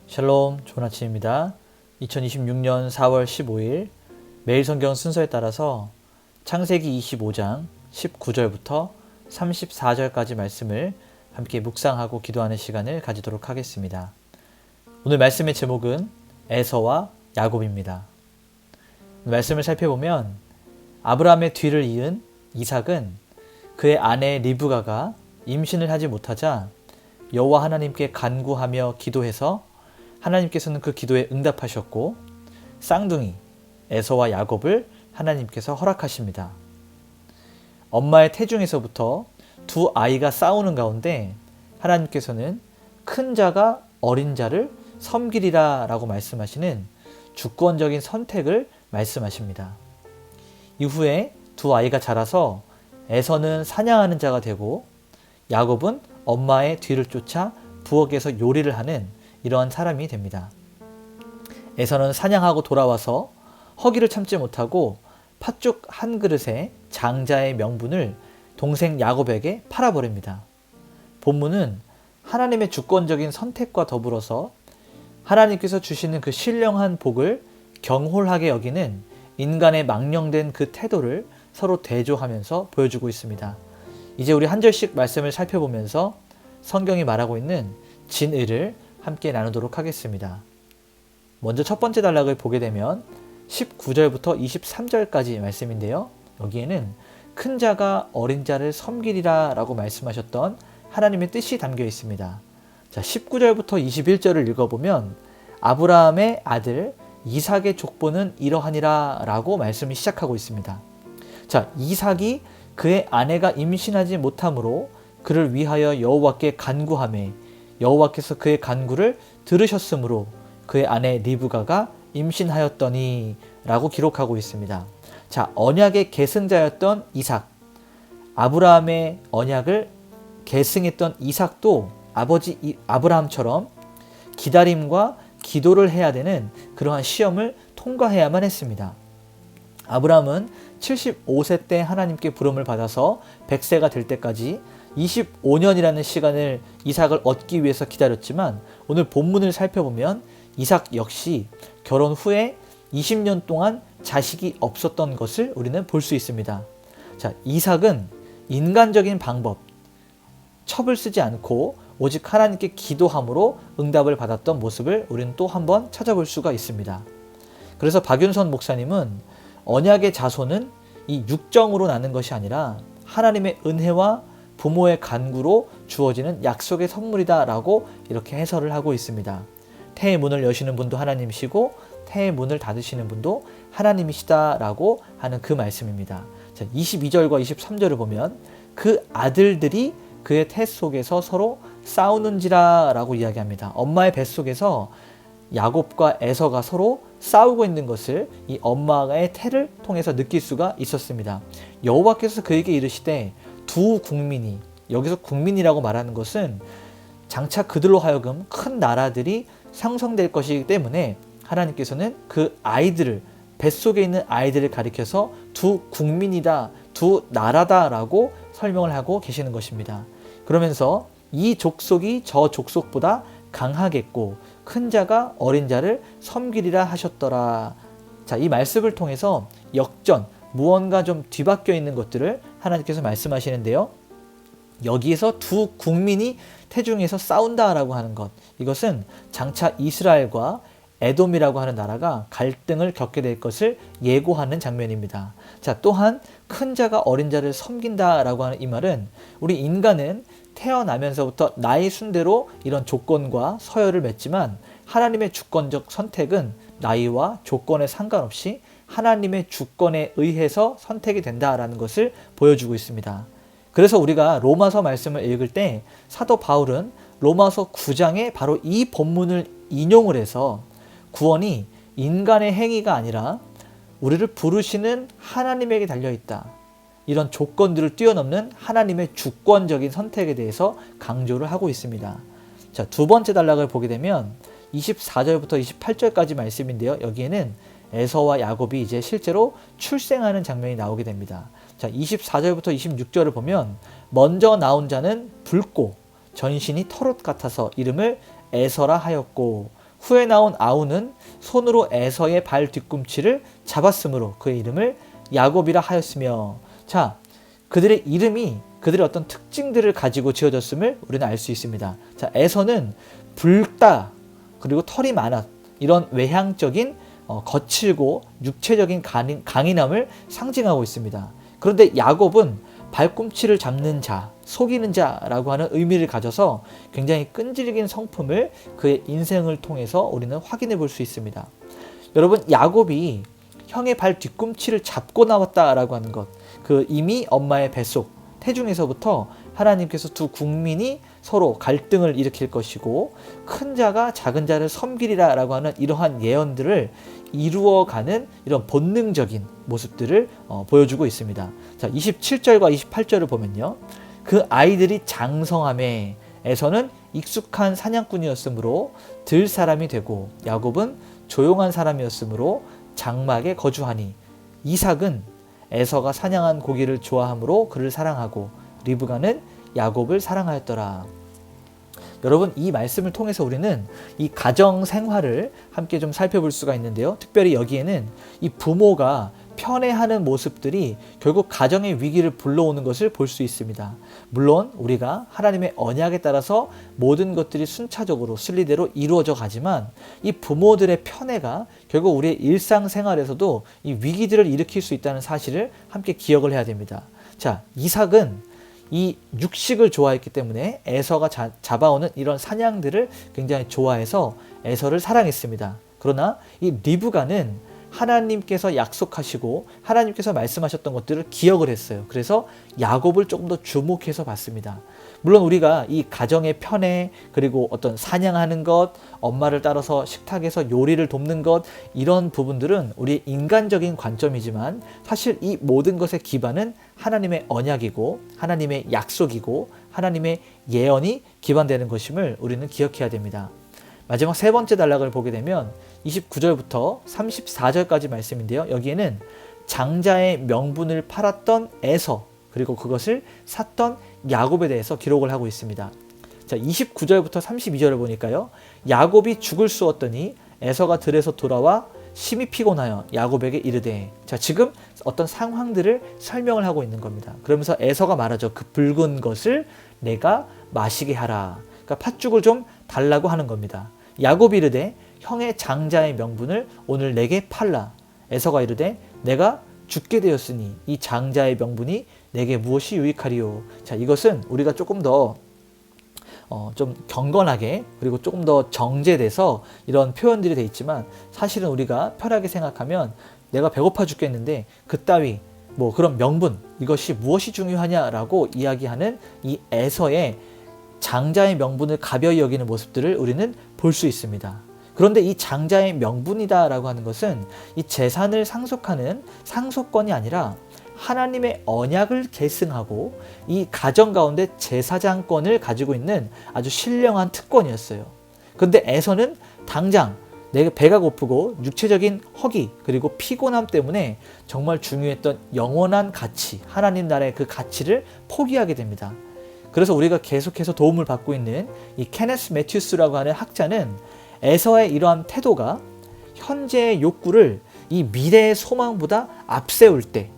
샬롬, 좋은 아침입니다. 2026년 4월 15일 매일 성경 순서에 따라서 창세기 25장 19절부터 34절까지 말씀을 함께 묵상하고 기도하는 시간을 가지도록 하겠습니다. 오늘 말씀의 제목은 에서와 야곱입니다. 말씀을 살펴보면 아브라함의 뒤를 이은 이삭은 그의 아내 리브가가 임신을 하지 못하자 여호와 하나님께 간구하며 기도해서 하나님께서는 그 기도에 응답하셨고 쌍둥이 에서와 야곱을 하나님께서 허락하십니다. 엄마의 태중에서부터 두 아이가 싸우는 가운데 하나님께서는 큰 자가 어린 자를 섬기리라 라고 말씀하시는 주권적인 선택을 말씀하십니다. 이후에 두 아이가 자라서 에서는 사냥하는 자가 되고 야곱은 엄마의 뒤를 쫓아 부엌에서 요리를 하는 이러한 사람이 됩니다. 에서는 사냥하고 돌아와서 허기를 참지 못하고 팥죽 한 그릇에 장자의 명분을 동생 야곱에게 팔아버립니다. 본문은 하나님의 주권적인 선택과 더불어서 하나님께서 주시는 그 신령한 복을 경홀하게 여기는 인간의 망령된 그 태도를 서로 대조하면서 보여주고 있습니다. 이제 우리 한 절씩 말씀을 살펴보면서 성경이 말하고 있는 진의를 함께 나누도록 하겠습니다. 먼저 첫 번째 단락을 보게 되면 19절부터 23절까지 말씀인데요. 여기에는 큰 자가 어린 자를 섬기리라 라고 말씀하셨던 하나님의 뜻이 담겨 있습니다. 자, 19절부터 21절을 읽어보면 아브라함의 아들 이삭의 족보는 이러하니라 라고 말씀이 시작하고 있습니다. 자, 이삭이 그의 아내가 임신하지 못하므로 그를 위하여 여호와께 간구하매 여호와께서 그의 간구를 들으셨으므로 그의 아내 리브가가 임신하였더니 라고 기록하고 있습니다. 자, 언약의 계승자였던 이삭, 아브라함의 언약을 계승했던 이삭도 아버지 아브라함처럼 기다림과 기도를 해야 되는 그러한 시험을 통과해야만 했습니다. 아브라함은 75세 때 하나님께 부름을 받아서 100세가 될 때까지 25년이라는 시간을 이삭을 얻기 위해서 기다렸지만 오늘 본문을 살펴보면 이삭 역시 결혼 후에 20년 동안 자식이 없었던 것을 우리는 볼 수 있습니다. 자, 이삭은 인간적인 방법, 첩을 쓰지 않고 오직 하나님께 기도함으로 응답을 받았던 모습을 우리는 또 한번 찾아볼 수가 있습니다. 그래서 박윤선 목사님은 언약의 자손은 이 육정으로 나는 것이 아니라 하나님의 은혜와 부모의 간구로 주어지는 약속의 선물이다 라고 이렇게 해설을 하고 있습니다. 태의 문을 여시는 분도 하나님이시고 태의 문을 닫으시는 분도 하나님이시다 라고 하는 그 말씀입니다. 자, 22절과 23절을 보면 그 아들들이 그의 태 속에서 서로 싸우는지라 라고 이야기합니다. 엄마의 뱃속에서 야곱과 에서가 서로 싸우고 있는 것을 이 엄마의 태를 통해서 느낄 수가 있었습니다. 여호와께서 그에게 이르시되 두 국민이, 여기서 국민이라고 말하는 것은 장차 그들로 하여금 큰 나라들이 형성될 것이기 때문에 하나님께서는 그 아이들을, 뱃속에 있는 아이들을 가리켜서 두 국민이다, 두 나라다 라고 설명을 하고 계시는 것입니다. 그러면서 이 족속이 저 족속보다 강하겠고 큰 자가 어린 자를 섬기리라 하셨더라. 자, 이 말씀을 통해서 역전, 무언가 좀 뒤바뀌어 있는 것들을 하나님께서 말씀하시는데요. 여기에서 두 국민이 태중에서 싸운다라고 하는 것, 이것은 장차 이스라엘과 에돔이라고 하는 나라가 갈등을 겪게 될 것을 예고하는 장면입니다. 자, 또한 큰 자가 어린 자를 섬긴다라고 하는 이 말은 우리 인간은 태어나면서부터 나의 순대로 이런 조건과 서열을 맺지만 하나님의 주권적 선택은 나이와 조건에 상관없이 하나님의 주권에 의해서 선택이 된다라는 것을 보여주고 있습니다. 그래서 우리가 로마서 말씀을 읽을 때 사도 바울은 로마서 9장에 바로 이 본문을 인용을 해서 구원이 인간의 행위가 아니라 우리를 부르시는 하나님에게 달려있다, 이런 조건들을 뛰어넘는 하나님의 주권적인 선택에 대해서 강조를 하고 있습니다. 자, 두 번째 단락을 보게 되면 24절부터 28절까지 말씀인데요. 여기에는 에서와 야곱이 이제 실제로 출생하는 장면이 나오게 됩니다. 자, 24절부터 26절을 보면 먼저 나온 자는 붉고 전신이 털옷 같아서 이름을 에서라 하였고 후에 나온 아우는 손으로 에서의 발 뒤꿈치를 잡았으므로 그의 이름을 야곱이라 하였으며. 자, 그들의 이름이 그들의 어떤 특징들을 가지고 지어졌음을 우리는 알 수 있습니다. 자, 에서는 붉다, 그리고 털이 많아, 이런 외향적인 거칠고 육체적인 강인함을 상징하고 있습니다. 그런데 야곱은 발꿈치를 잡는 자, 속이는 자라고 하는 의미를 가져서 굉장히 끈질긴 성품을 그의 인생을 통해서 우리는 확인해 볼 수 있습니다. 여러분, 야곱이 형의 발 뒤꿈치를 잡고 나왔다라고 하는 것, 그 이미 엄마의 뱃속 태중에서부터 하나님께서 두 국민이 서로 갈등을 일으킬 것이고 큰 자가 작은 자를 섬기리라 라고 하는 이러한 예언들을 이루어가는 이런 본능적인 모습들을 보여주고 있습니다. 자, 27절과 28절을 보면요, 그 아이들이 장성함에 에서는 익숙한 사냥꾼이었으므로 들 사람이 되고 야곱은 조용한 사람이었으므로 장막에 거주하니 이삭은 에서가 사냥한 고기를 좋아하므로 그를 사랑하고 리브가는 야곱을 사랑하였더라. 여러분, 이 말씀을 통해서 우리는 이 가정 생활을 함께 좀 살펴볼 수가 있는데요. 특별히 여기에는 이 부모가 편애하는 모습들이 결국 가정의 위기를 불러오는 것을 볼 수 있습니다. 물론 우리가 하나님의 언약에 따라서 모든 것들이 순차적으로 순리대로 이루어져 가지만 이 부모들의 편애가 결국 우리의 일상생활에서도 이 위기들을 일으킬 수 있다는 사실을 함께 기억을 해야 됩니다. 자, 이삭은 이 육식을 좋아했기 때문에 에서가 잡아오는 이런 사냥들을 굉장히 좋아해서 에서를 사랑했습니다. 그러나 이 리브가는 하나님께서 약속하시고 하나님께서 말씀하셨던 것들을 기억을 했어요. 그래서 야곱을 조금 더 주목해서 봤습니다. 물론 우리가 이 가정의 편애, 그리고 어떤 사냥하는 것, 엄마를 따라서 식탁에서 요리를 돕는 것, 이런 부분들은 우리의 인간적인 관점이지만 사실 이 모든 것의 기반은 하나님의 언약이고 하나님의 약속이고 하나님의 예언이 기반되는 것임을 우리는 기억해야 됩니다. 마지막 세 번째 단락을 보게 되면 29절부터 34절까지 말씀인데요. 여기에는 장자의 명분을 팔았던 에서, 그리고 그것을 샀던 야곱에 대해서 기록을 하고 있습니다. 자, 29절부터 32절을 보니까요, 야곱이 죽을 쑤었더니 에서가 들에서 돌아와 심히 피곤하여 야곱에게 이르되. 자, 지금 어떤 상황들을 설명을 하고 있는 겁니다. 그러면서 에서가 말하죠. 그 붉은 것을 내가 마시게 하라. 그러니까 팥죽을 좀 달라고 하는 겁니다. 야곱이 이르되 형의 장자의 명분을 오늘 내게 팔라. 에서가 이르되 내가 죽게 되었으니 이 장자의 명분이 내게 무엇이 유익하리요. 자, 이것은 우리가 조금 더 좀 경건하게, 그리고 조금 더 정제돼서 이런 표현들이 돼 있지만, 사실은 우리가 편하게 생각하면 내가 배고파 죽겠는데 그따위 그런 명분, 이것이 무엇이 중요하냐라고 이야기하는 이 에서의 장자의 명분을 가벼이 여기는 모습들을 우리는 볼 수 있습니다. 그런데 이 장자의 명분이다라고 하는 것은 이 재산을 상속하는 상속권이 아니라 하나님의 언약을 계승하고 이 가정 가운데 제사장권을 가지고 있는 아주 신령한 특권이었어요. 그런데 에서는 당장 내가 배가 고프고 육체적인 허기, 그리고 피곤함 때문에 정말 중요했던 영원한 가치, 하나님 나라의 그 가치를 포기하게 됩니다. 그래서 우리가 계속해서 도움을 받고 있는 이 케네스 매튜스라고 하는 학자는 에서의 이러한 태도가 현재의 욕구를 이 미래의 소망보다 앞세울 때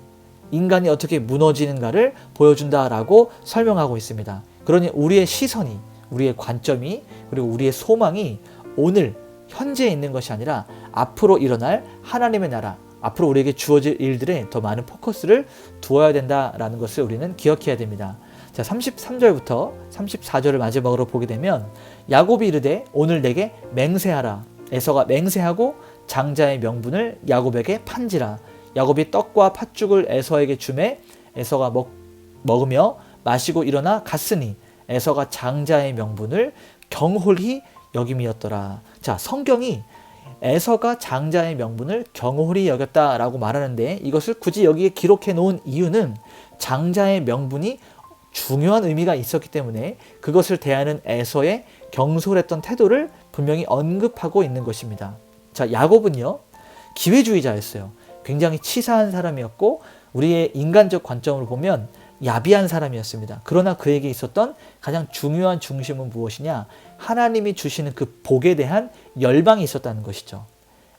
인간이 어떻게 무너지는가를 보여준다라고 설명하고 있습니다. 그러니 우리의 시선이, 우리의 관점이, 그리고 우리의 소망이 오늘 현재에 있는 것이 아니라 앞으로 일어날 하나님의 나라, 앞으로 우리에게 주어질 일들에 더 많은 포커스를 두어야 된다라는 것을 우리는 기억해야 됩니다. 자, 33절부터 34절을 마지막으로 보게 되면 야곱이 이르되 오늘 내게 맹세하라. 에서가 맹세하고 장자의 명분을 야곱에게 판지라. 야곱이 떡과 팥죽을 에서에게 주매 에서가 먹으며 마시고 일어나 갔으니 에서가 장자의 명분을 경홀히 여김이었더라. 자, 성경이 에서가 장자의 명분을 경홀히 여겼다라고 말하는데, 이것을 굳이 여기에 기록해 놓은 이유는 장자의 명분이 중요한 의미가 있었기 때문에 그것을 대하는 에서의 경솔했던 태도를 분명히 언급하고 있는 것입니다. 자, 야곱은요, 기회주의자였어요. 굉장히 치사한 사람이었고 우리의 인간적 관점으로 보면 야비한 사람이었습니다. 그러나 그에게 있었던 가장 중요한 중심은 무엇이냐? 하나님이 주시는 그 복에 대한 열망이 있었다는 것이죠.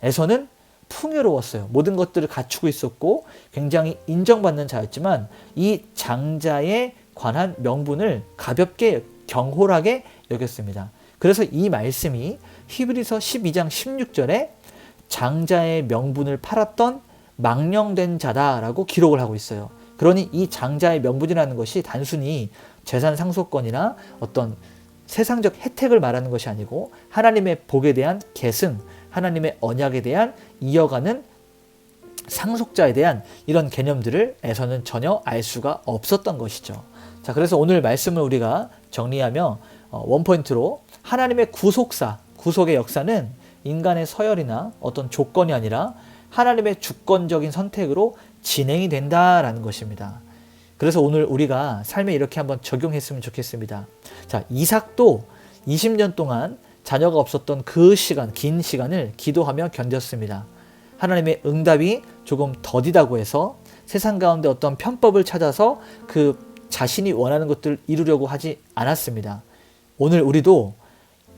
에서는 풍요로웠어요. 모든 것들을 갖추고 있었고 굉장히 인정받는 자였지만 이 장자에 관한 명분을 가볍게 경홀하게 여겼습니다. 그래서 이 말씀이 히브리서 12장 16절에 장자의 명분을 팔았던 망령된 자다라고 기록을 하고 있어요. 그러니 이 장자의 명분이라는 것이 단순히 재산 상속권이나 어떤 세상적 혜택을 말하는 것이 아니고 하나님의 복에 대한 계승, 하나님의 언약에 대한 이어가는 상속자에 대한 이런 개념들을 에서는 전혀 알 수가 없었던 것이죠. 자, 그래서 오늘 말씀을 우리가 정리하며 원포인트로 하나님의 구속사, 구속의 역사는 인간의 서열이나 어떤 조건이 아니라 하나님의 주권적인 선택으로 진행이 된다라는 것입니다. 그래서 오늘 우리가 삶에 이렇게 한번 적용했으면 좋겠습니다. 자, 이삭도 20년 동안 자녀가 없었던 그 시간, 긴 시간을 기도하며 견뎠습니다. 하나님의 응답이 조금 더디다고 해서 세상 가운데 어떤 편법을 찾아서 그 자신이 원하는 것들을 이루려고 하지 않았습니다. 오늘 우리도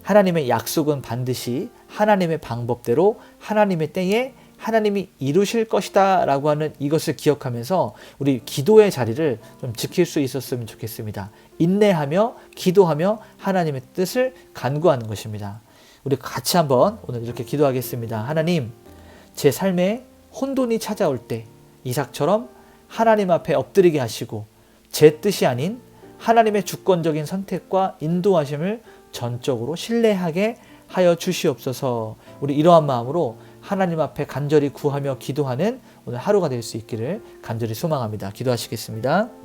하나님의 약속은 반드시 하나님의 방법대로 하나님의 때에 하나님이 이루실 것이다 라고 하는 이것을 기억하면서 우리 기도의 자리를 좀 지킬 수 있었으면 좋겠습니다. 인내하며 기도하며 하나님의 뜻을 간구하는 것입니다. 우리 같이 한번 오늘 이렇게 기도하겠습니다. 하나님, 제 삶에 혼돈이 찾아올 때 이삭처럼 하나님 앞에 엎드리게 하시고 제 뜻이 아닌 하나님의 주권적인 선택과 인도하심을 전적으로 신뢰하게 하여 주시옵소서. 우리 이러한 마음으로 하나님 앞에 간절히 구하며 기도하는 오늘 하루가 될 수 있기를 간절히 소망합니다. 기도하시겠습니다.